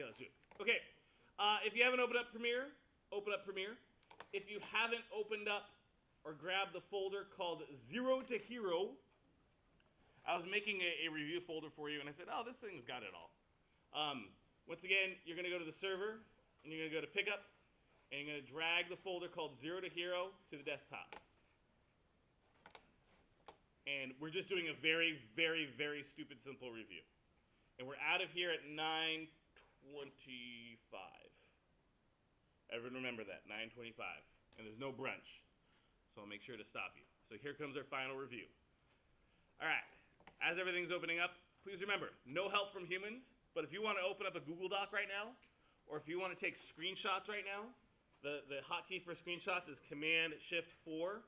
Yeah, let's do it. Okay. If you haven't opened up Premiere, open up Premiere. If you haven't opened up or grabbed the folder called Zero to Hero, I was making a review folder for you, and I said, oh, this thing's got it all. Once again, you're going to go to the server, and you're going to go to Pickup, and you're going to drag the folder called Zero to Hero to the desktop. And we're just doing a very, very, very stupid, simple review. And we're out of here at 9:25. Everyone remember that, 9:25. And there's no brunch, so I'll make sure to stop you. So here comes our final review. All right, as everything's opening up, please remember, no help from humans, but if you want to open up a Google Doc right now, or if you want to take screenshots right now, the hotkey for screenshots is Command-Shift-4,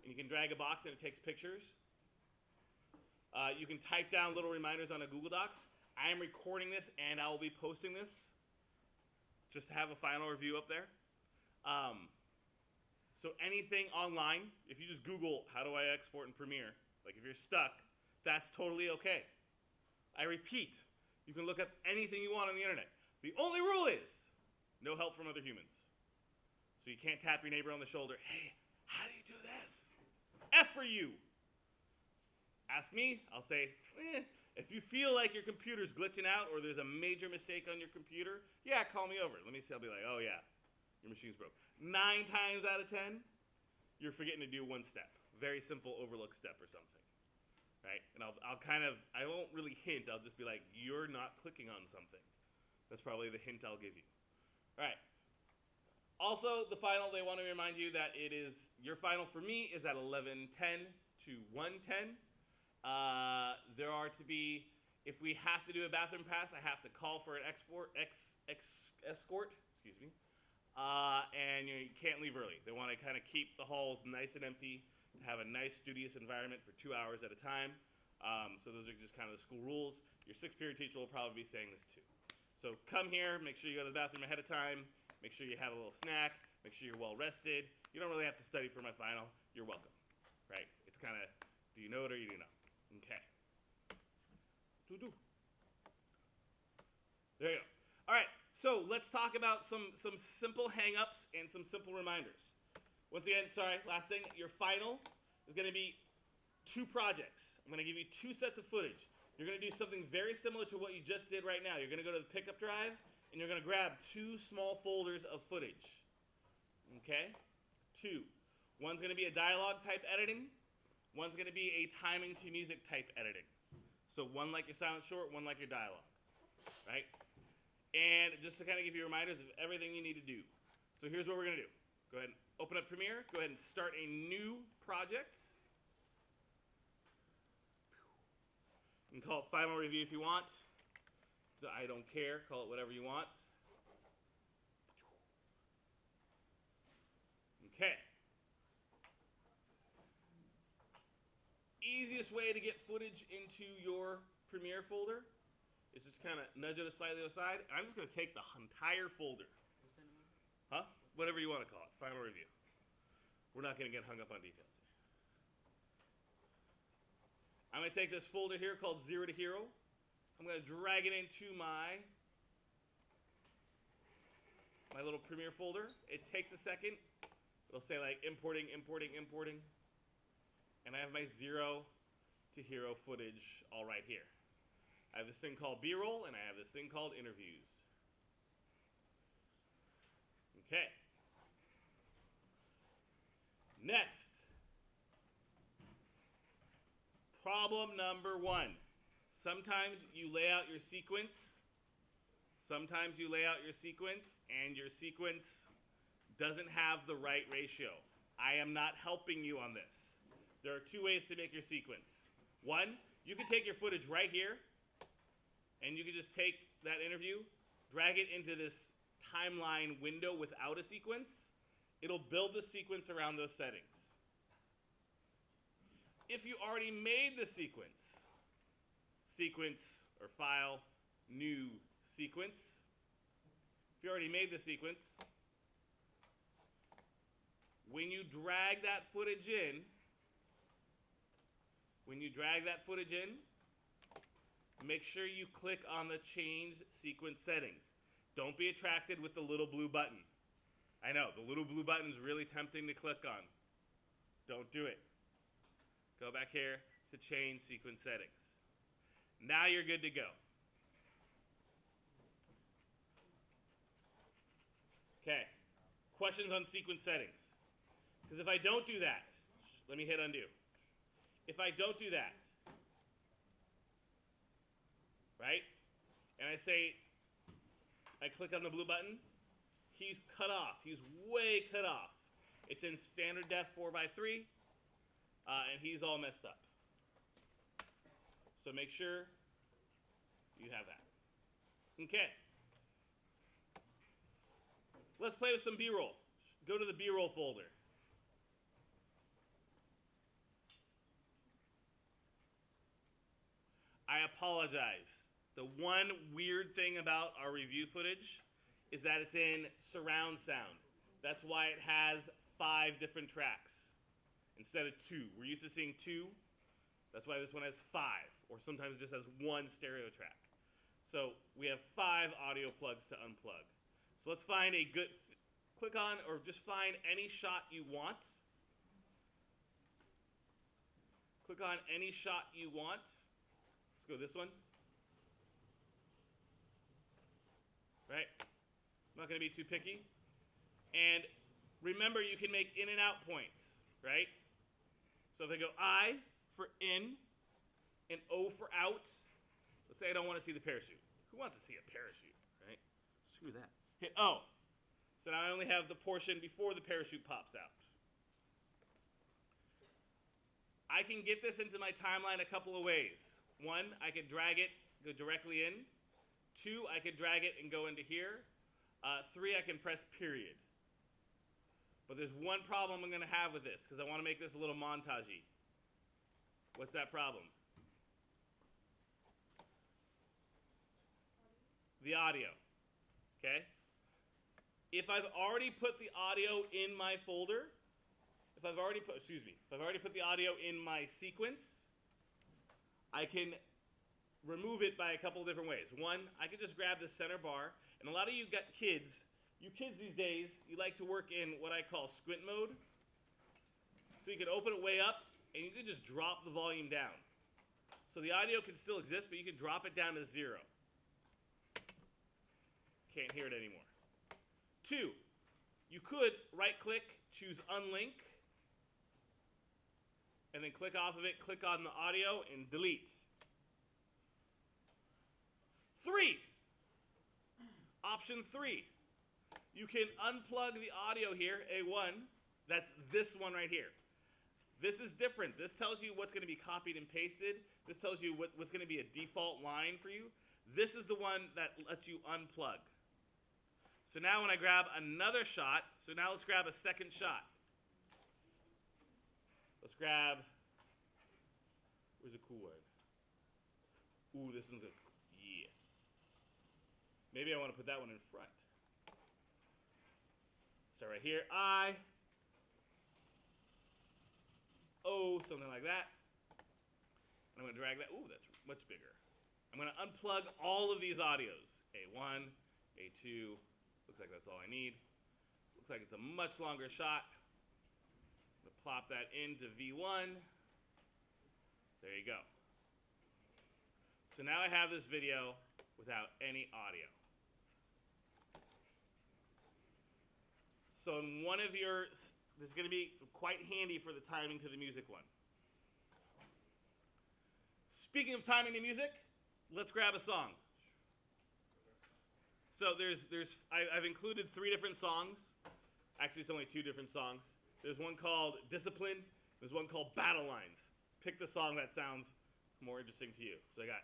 and you can drag a box and it takes pictures. You can type down little reminders on a Google Docs. I am recording this and I will be posting this just to have a final review up there. So anything online, if you just Google, how do I export in Premiere? Like if you're stuck, that's totally okay. I repeat, you can look up anything you want on the internet. The only rule is no help from other humans. So you can't tap your neighbor on the shoulder, hey, how do you do this? F for you. Ask me, I'll say, if you feel like your computer's glitching out or there's a major mistake on your computer, yeah, call me over. Let me see, I'll be like, oh yeah, your machine's broke. 9 times out of 10, you're forgetting to do one step. Very simple overlook step or something, right? And I'll kind of, I won't really hint, I'll just be like, you're not clicking on something. That's probably the hint I'll give you. All right. Also, the final, they want to remind you that it is, your final for me is at 11:10 to 1:10. There are to be, if we have to do a bathroom pass, I have to call for an escort, excuse me, and you can't leave early. They want to kind of keep the halls nice and empty, have a nice studious environment for 2 hours at a time. So those are just kind of the school rules. Your 6th period teacher will probably be saying this too. So come here, make sure you go to the bathroom ahead of time, make sure you have a little snack, make sure you're well rested. You don't really have to study for my final. You're welcome, right? It's kind of, do you know it or you do not? Okay. There you go. All right, so let's talk about some simple hang-ups and some simple reminders. Once again, sorry, last thing, your final is going to be 2 projects. I'm going to give you 2 sets of footage. You're going to do something very similar to what you just did right now. You're going to go to the pickup drive, and you're going to grab 2 small folders of footage. Okay? 2. One's going to be a dialogue type editing. One's going to be a timing to music type editing. So one like your silent short, one like your dialogue. Right? And just to kind of give you reminders of everything you need to do. So here's what we're going to do. Go ahead and open up Premiere. Go ahead and start a new project. You can call it Final Review if you want. I don't care. Call it whatever you want. Okay. Easiest way to get footage into your Premiere folder is just kind of nudge it slightly aside. And I'm just going to take the entire folder. Huh? Whatever you want to call it. Final Review. We're not going to get hung up on details. I'm going to take this folder here called Zero to Hero. I'm going to drag it into my little Premiere folder. It takes a second. It'll say like importing, importing, importing. And I have my Zero to Hero footage all right here. I have this thing called B-roll, and I have this thing called interviews. Okay. Next. Problem number 1. Sometimes you lay out your sequence. Sometimes you lay out your sequence, and your sequence doesn't have the right ratio. I am not helping you on this. There are 2 ways to make your sequence. 1, you can take your footage right here, and you can just take that interview, drag it into this timeline window without a sequence. It'll build the sequence around those settings. If you already made the sequence or file, new sequence. If you already made the sequence, when you drag that footage in, make sure you click on the change sequence settings. Don't be attracted with the little blue button. I know, the little blue button is really tempting to click on. Don't do it. Go back here to change sequence settings. Now you're good to go. Okay, questions on sequence settings? Because if I don't do that, let me hit undo. If I don't do that, right, and I say, I click on the blue button, he's cut off. He's way cut off. It's in standard def 4:3, and he's all messed up. So make sure you have that. Okay. Let's play with some B-roll. Go to the B-roll folder. I apologize. The one weird thing about our review footage is that it's in surround sound. That's why it has 5 different tracks instead of 2. We're used to seeing 2. That's why this one has 5, or sometimes it just has 1 stereo track. So we have 5 audio plugs to unplug. So let's find a good, click on or just find any shot you want. Click on any shot you want. Let's go this one. Right? I'm not going to be too picky. And remember, you can make in and out points, right? So if I go I for in and O for out, let's say I don't want to see the parachute. Who wants to see a parachute, right? Screw that. Hit O. So now I only have the portion before the parachute pops out. I can get this into my timeline a couple of ways. 1, I can drag it, go directly in. 2, I can drag it and go into here. 3, I can press period. But there's one problem I'm going to have with this, because I want to make this a little montagey. What's that problem? The audio. Okay? If I've already put the audio in my folder, if I've already put the audio in my sequence, I can remove it by a couple of different ways. 1, I can just grab the center bar, and a lot of you got kids. You kids these days, you like to work in what I call squint mode. So you can open it way up, and you can just drop the volume down. So the audio can still exist, but you can drop it down to 0. Can't hear it anymore. 2, you could right-click, choose unlink, and then click off of it, click on the audio, and delete. 3, option 3, you can unplug the audio here, A1, that's this one right here. This is different. This tells you what's going to be copied and pasted. This tells you what's going to be a default line for you. This is the one that lets you unplug. So now when I grab another shot, so now let's grab a second shot. Let's grab, where's a cool one? Ooh, this one's yeah. Maybe I want to put that one in front. So right here, I, O, something like that. And I'm going to drag that, ooh, that's much bigger. I'm going to unplug all of these audios. A1, A2, looks like that's all I need. Looks like it's a much longer shot. I'm going to plop that into V1. There you go. So now I have this video without any audio. So in one of your, this is going to be quite handy for the timing to the music one. Speaking of timing to music, let's grab a song. So I've included 3 different songs. Actually, it's only 2 different songs. There's one called Discipline. There's one called Battle Lines. Pick the song that sounds more interesting to you. So I got.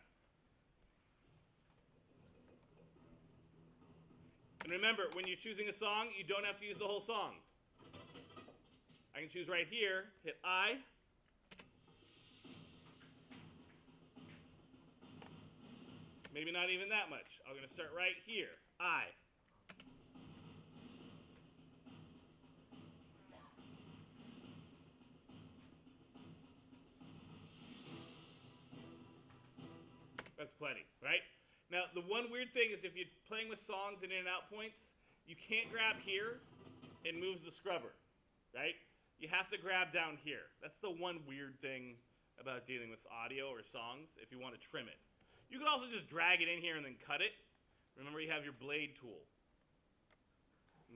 And remember, when you're choosing a song, you don't have to use the whole song. I can choose right here, hit I. Maybe not even that much. I'm going to start right here, I. That's plenty, right? Now, the one weird thing is if you're playing with songs and in and out points, you can't grab here. It moves the scrubber, right? You have to grab down here. That's the one weird thing about dealing with audio or songs if you want to trim it. You could also just drag it in here and then cut it. Remember, you have your blade tool.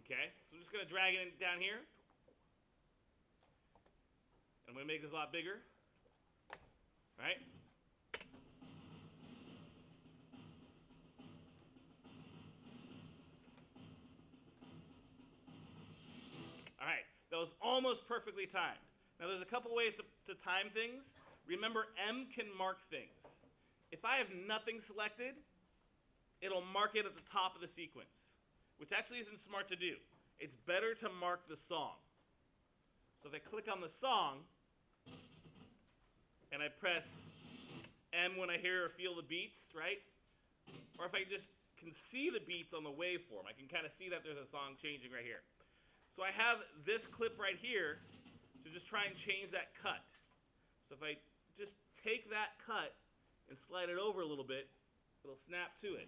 Okay, so I'm just going to drag it down here. I'm going to make this a lot bigger. Right? All right, that was almost perfectly timed. Now there's a couple ways to time things. Remember, M can mark things. If I have nothing selected, it'll mark it at the top of the sequence, which actually isn't smart to do. It's better to mark the song. So if I click on the song, and I press M when I hear or feel the beats, right? Or if I just can see the beats on the waveform, I can kind of see that there's a song changing right here. So I have this clip right here to just try and change that cut. So if I just take that cut and slide it over a little bit, it'll snap to it.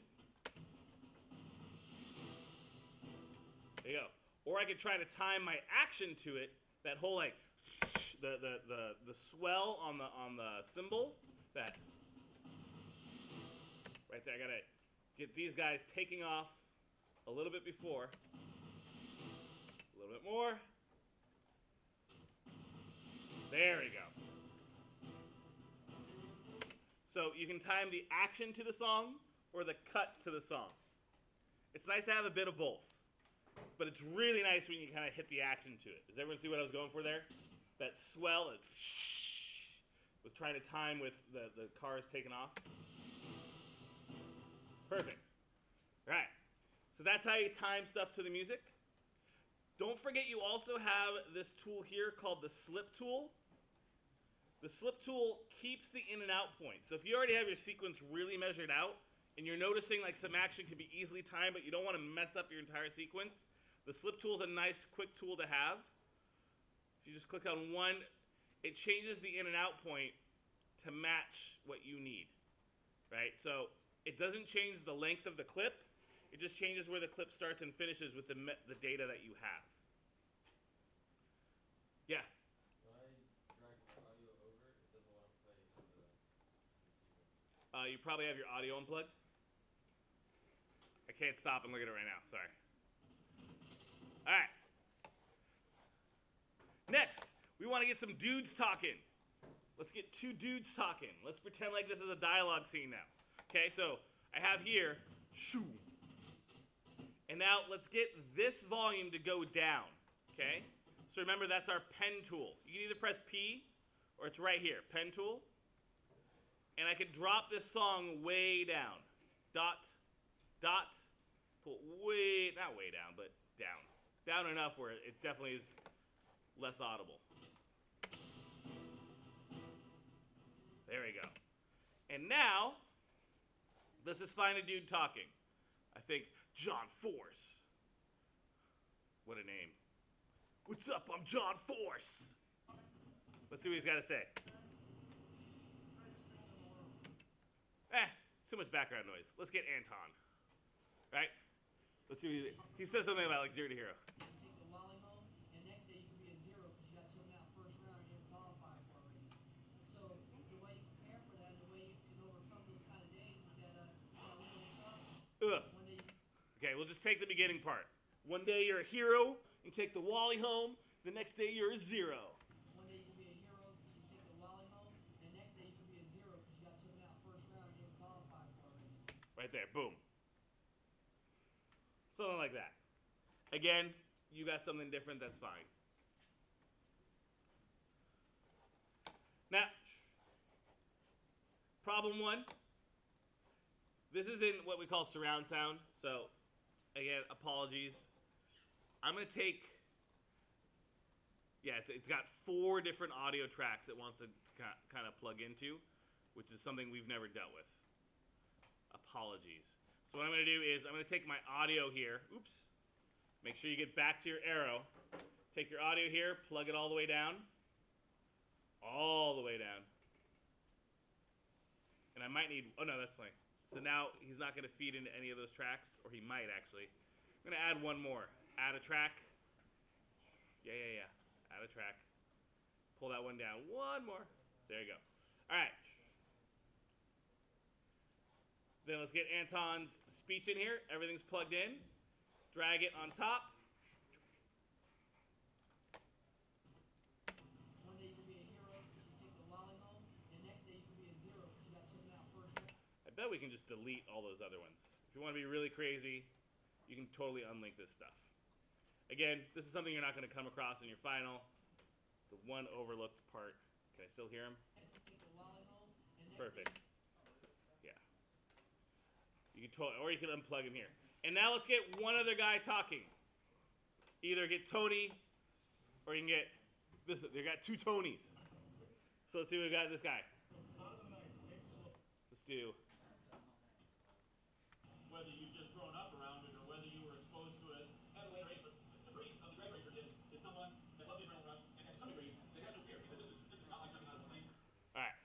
There you go. Or I could try to time my action to it, that whole like the swell on the cymbal, that right there. I gotta get these guys taking off a little bit before. A little bit more. There we go. So you can time the action to the song or the cut to the song. It's nice to have a bit of both, but it's really nice when you kind of hit the action to it. Does everyone see what I was going for there? That swell, it was trying to time with the cars taking off. Perfect. All right. So that's how you time stuff to the music. Don't forget you also have this tool here called the slip tool. The slip tool keeps the in and out point. So if you already have your sequence really measured out and you're noticing like some action can be easily timed but you don't want to mess up your entire sequence, the slip tool is a nice quick tool to have. If you just click on one, it changes the in and out point to match what you need, right? So it doesn't change the length of the clip. It just changes where the clip starts and finishes with the data that you have. Yeah? When I drag the audio over, it doesn't want to play the sequence. You probably have your audio unplugged. I can't stop and look at it right now. Sorry. All right. Next, we want to get some dudes talking. Let's get two dudes talking. Let's pretend like this is a dialogue scene now. Okay, so I have here, shoo. And now let's get this volume to go down, okay? So remember, that's our pen tool. You can either press P, or it's right here, pen tool. And I can drop this song way down. Dot, dot, pull way, not way down, but down. Down enough where it definitely is less audible. There we go. And now, let's just find a dude talking. I think John Force. What a name. What's up? I'm John Force. Let's see what he's got to say. Too much background noise. Let's get Anton. Right? Let's see what he says something about like 0 to hero. Take the Wally home, and next day you could be a 0 because you got taken out first round and you didn't qualify for a race. So the way you prepare for that, and the way you can overcome those kind of days is that Ugh. Okay, we'll just take the beginning part. One day you're a hero, you take the Wally home. The next day you're a 0. One day you can be a hero because you take the Wally home, and next day you can be a 0 because you got taken out first round and you didn't qualify for a race. Right there, boom. Something like that. Again, you got something different, that's fine. Now, problem 1. This is in what we call surround sound. So, again, apologies. I'm going to take, it's got 4 different audio tracks it wants to kind of plug into, which is something we've never dealt with. Apologies. So what I'm going to do is I'm going to take my audio here. Oops. Make sure you get back to your arrow. Take your audio here, plug it all the way down. All the way down. And I might need, oh no, that's playing. So now he's not going to feed into any of those tracks, or he might actually. I'm going to add one more. Add a track. Yeah. Add a track. Pull that one down. One more. There you go. All right. Then let's get Anton's speech in here. Everything's plugged in. Drag it on top. One day you can be a hero because you take the lolly home, and next day you can be a zero because you got taken out first round. I bet we can just delete all those other ones. If you want to be really crazy, you can totally unlink this stuff. Again, this is something you're not going to come across in your final. It's the one overlooked part. Can I still hear him? And you take the lolly home, and next Perfect. day Yeah. You can totally, or you can unplug him here. And now let's get one other guy talking. Either get Tony, or you can get this. They got two Tonys. So let's see what we got. This guy. Let's do. Whether you've just grown up around it or whether you were exposed to it at a later age, but the breed of the drag racer is someone that loves the adrenaline rush and to some degree that has no fear because this is not like jumping out of a plane. All right.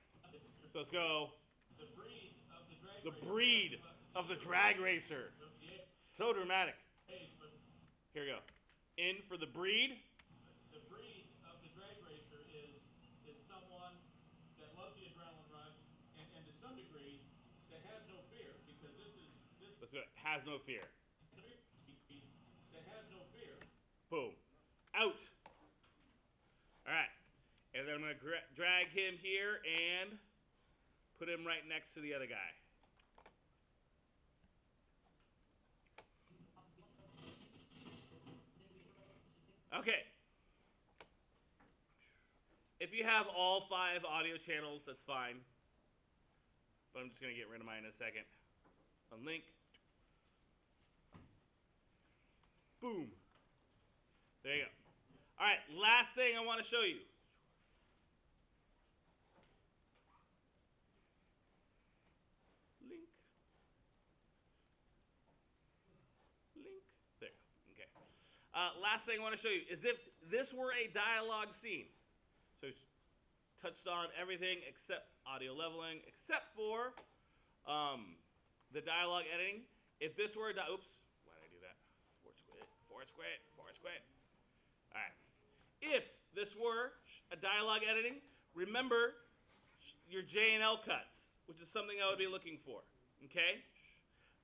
So let's go. The breed of the drag The racer. breed of the drag racer. So dramatic. Age, but Here we go. In for the breed. the breed of the drag racer is someone that loves the adrenaline rush and to some degree that has no fear because this Let's go. Has no fear. that has no fear. Boom. Out. All right. And then I'm going to drag him here and put him right next to the other guy. Okay. If you have all 5 audio channels, that's fine. But I'm just going to get rid of mine in a second. Unlink. Boom. There you go. All right, last thing I want to show you. Link. There. Okay. Last thing I want to show you is if this were a dialogue scene. So it's touched on everything except audio leveling, except for the dialogue editing. If this were a oops, why did I do that? Forward square. All right. If this were a dialogue editing, remember your J and L cuts, which is something I would be looking for. Okay?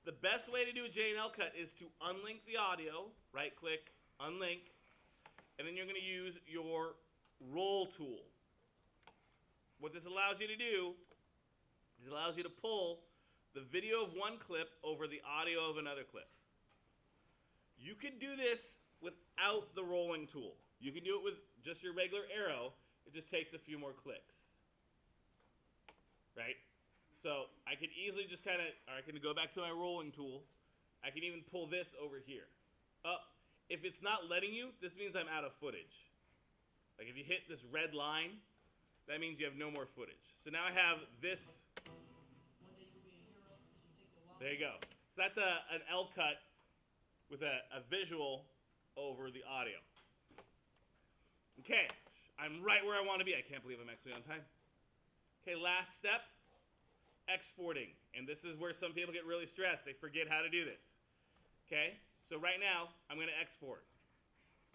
The best way to do a J and L cut is to unlink the audio, right click, unlink, and then you're going to use your roll tool. What this allows you to do is it allows you to pull the video of one clip over the audio of another clip. You can do this without the rolling tool. You can do it with just your regular arrow. It just takes a few more clicks. Right? So I could easily just kind of, or I can go back to my rolling tool. I can even pull this over here. If it's not letting you, this means I'm out of footage. Like if you hit this red line, that means you have no more footage. So now I have this. one day you can be a hero because you take the lolly. There you go. So that's an L cut with a visual over the audio. Okay, I'm right where I want to be. I can't believe I'm actually on time. Okay, last step, exporting. And this is where some people get really stressed. They forget how to do this. Okay, so right now, I'm going to export.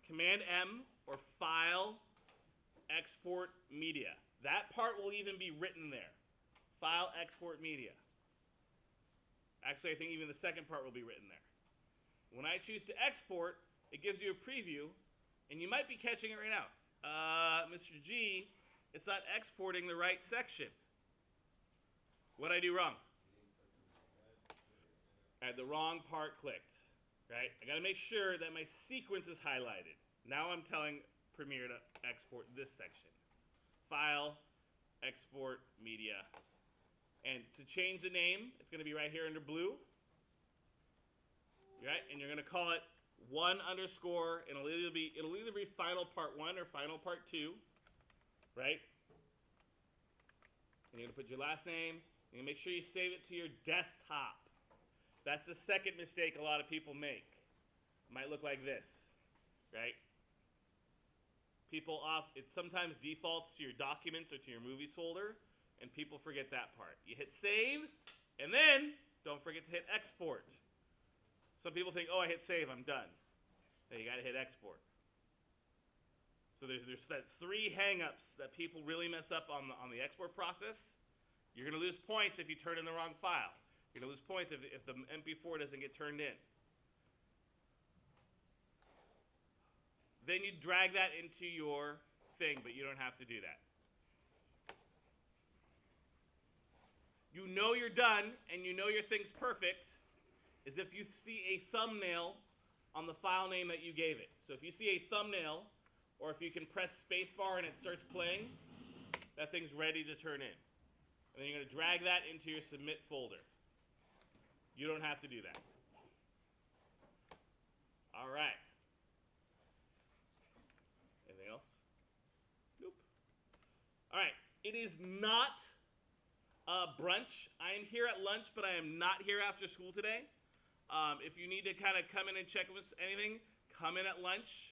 Command M or File, Export Media. That part will even be written there. File, Export Media. Actually, I think even the second part will be written there. When I choose to export, it gives you a preview, and you might be catching it right now. Mr. G, it's not exporting the right section. What'd I do wrong? I had the wrong part clicked, right? I gotta make sure that my sequence is highlighted. Now I'm telling Premiere to export this section. File, Export Media. And to change the name, it's gonna be right here under blue. Right? And you're gonna call it 1 underscore, and it'll either be final part 1 or final part 2, right? And you're gonna put your last name, and you make sure you save it to your desktop. That's the second mistake a lot of people make. It might look like this, right? It sometimes defaults to your documents or to your movies folder, and people forget that part. You hit save, and then don't forget to hit export. Some people think, oh, I hit save, I'm done. Hey, you got to hit export. So there's that 3 hang-ups that people really mess up on the export process. You're going to lose points if you turn in the wrong file. You're going to lose points if the MP4 doesn't get turned in. Then you drag that into your thing, but you don't have to do that. You know you're done and you know your thing's perfect is if you see a thumbnail on the file name that you gave it. So if you see a thumbnail, or if you can press spacebar and it starts playing, that thing's ready to turn in. And then you're going to drag that into your submit folder. You don't have to do that. All right. Anything else? Nope. All right. It is not brunch. I am here at lunch, but I am not here after school today. If you need to kind of come in and check with anything, come in at lunch.